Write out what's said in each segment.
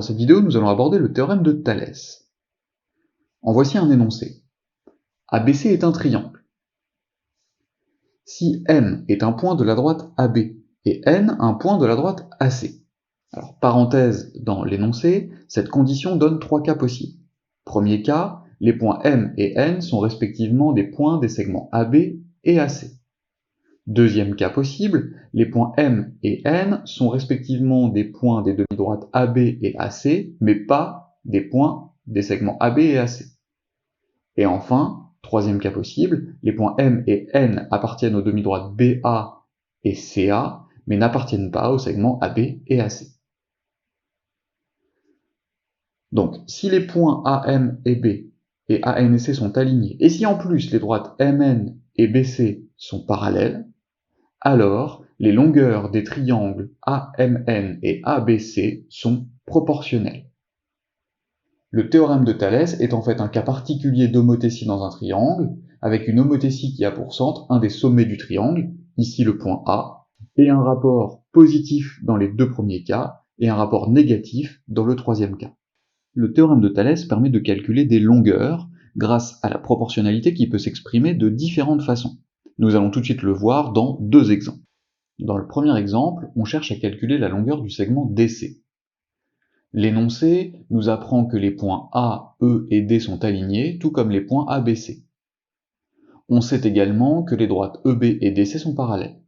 cette vidéo, nous allons aborder le théorème de Thalès. En voici un énoncé. ABC est un triangle. Si M est un point de la droite AB et N un point de la droite AC. Alors, parenthèse dans l'énoncé, cette condition donne trois cas possibles. Premier cas, les points M et N sont respectivement des points des segments AB et AC. Deuxième cas possible, les points M et N sont respectivement des points des demi-droites AB et AC, mais pas des points des segments AB et AC. Et enfin, troisième cas possible, les points M et N appartiennent aux demi-droites BA et CA, mais n'appartiennent pas aux segments AB et AC. Donc, si les points AM et B et AN et C sont alignés, et si en plus les droites MN et BC sont parallèles, alors les longueurs des triangles AMN et ABC sont proportionnelles. Le théorème de Thalès est en fait un cas particulier d'homothétie dans un triangle, avec une homothétie qui a pour centre un des sommets du triangle, ici le point A, et un rapport positif dans les deux premiers cas, et un rapport négatif dans le troisième cas. Le théorème de Thalès permet de calculer des longueurs grâce à la proportionnalité qui peut s'exprimer de différentes façons. Nous allons tout de suite le voir dans deux exemples. Dans le premier exemple, on cherche à calculer la longueur du segment DC. L'énoncé nous apprend que les points A, E et D sont alignés, tout comme les points ABC. On sait également que les droites EB et DC sont parallèles.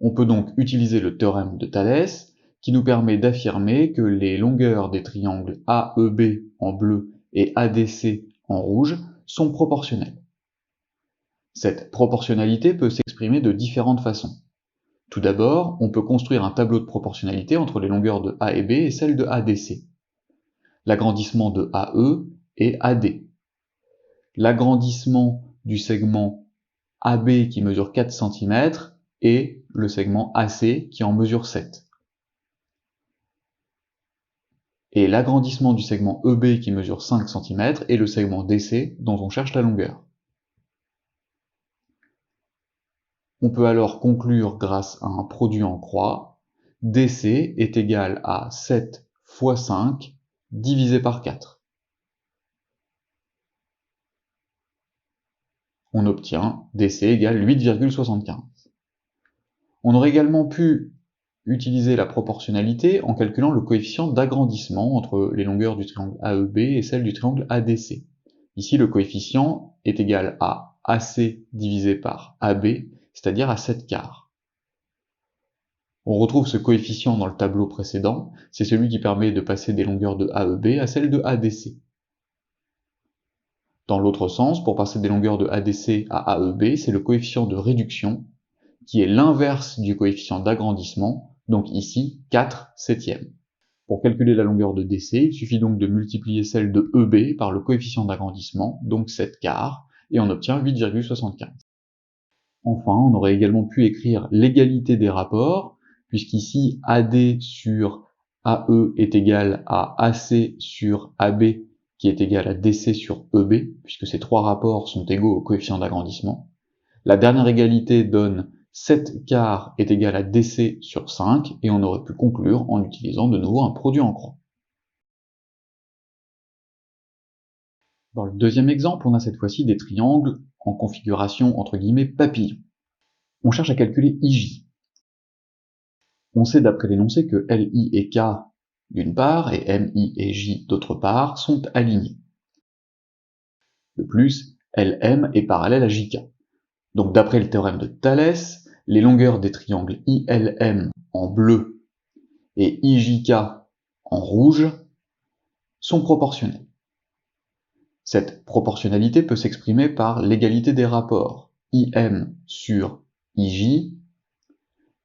On peut donc utiliser le théorème de Thalès, qui nous permet d'affirmer que les longueurs des triangles AEB en bleu et ADC en rouge sont proportionnelles. Cette proportionnalité peut s'exprimer de différentes façons. Tout d'abord, on peut construire un tableau de proportionnalité entre les longueurs de A et B et celles de ADC. L'agrandissement de AE et AD. L'agrandissement du segment AB qui mesure 4 cm et le segment AC qui en mesure 7. Et l'agrandissement du segment EB qui mesure 5 cm et le segment DC dont on cherche la longueur. On peut alors conclure grâce à un produit en croix, DC est égal à 7 fois 5 divisé par 4. On obtient DC égale 8,75. On aurait également pu utiliser la proportionnalité en calculant le coefficient d'agrandissement entre les longueurs du triangle AEB et celle du triangle ADC. Ici, le coefficient est égal à AC divisé par AB, c'est-à-dire à 7 quarts. On retrouve ce coefficient dans le tableau précédent, c'est celui qui permet de passer des longueurs de AEB à celles de ADC. Dans l'autre sens, pour passer des longueurs de ADC à AEB, c'est le coefficient de réduction, qui est l'inverse du coefficient d'agrandissement, donc ici 4 septièmes. Pour calculer la longueur de DC, il suffit donc de multiplier celle de EB par le coefficient d'agrandissement, donc 7 quarts, et on obtient 8,75. Enfin, on aurait également pu écrire l'égalité des rapports, puisqu'ici AD sur AE est égal à AC sur AB, qui est égal à DC sur EB, puisque ces trois rapports sont égaux au coefficient d'agrandissement. La dernière égalité donne 7 quarts est égal à DC sur 5, et on aurait pu conclure en utilisant de nouveau un produit en croix. Dans le deuxième exemple, on a cette fois-ci des triangles en configuration entre guillemets papillon. On cherche à calculer IJ. On sait d'après l'énoncé que LI et K d'une part et MI et J d'autre part sont alignés. De plus, LM est parallèle à JK. Donc d'après le théorème de Thalès, les longueurs des triangles ILM en bleu et IJK en rouge sont proportionnelles. Cette proportionnalité peut s'exprimer par l'égalité des rapports. IM sur IJ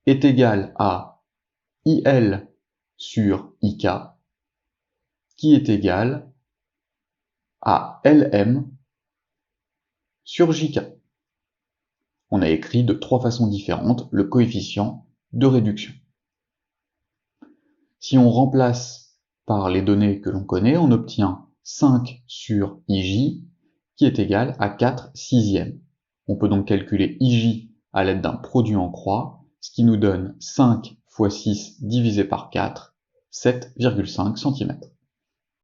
est égal à IL sur IK, qui est égal à LM sur JK. On a écrit de trois façons différentes le coefficient de réduction. Si on remplace par les données que l'on connaît, on obtient 5 sur IJ, qui est égal à 4 sixièmes. On peut donc calculer IJ à l'aide d'un produit en croix, ce qui nous donne 5 fois 6 divisé par 4, 7,5 cm.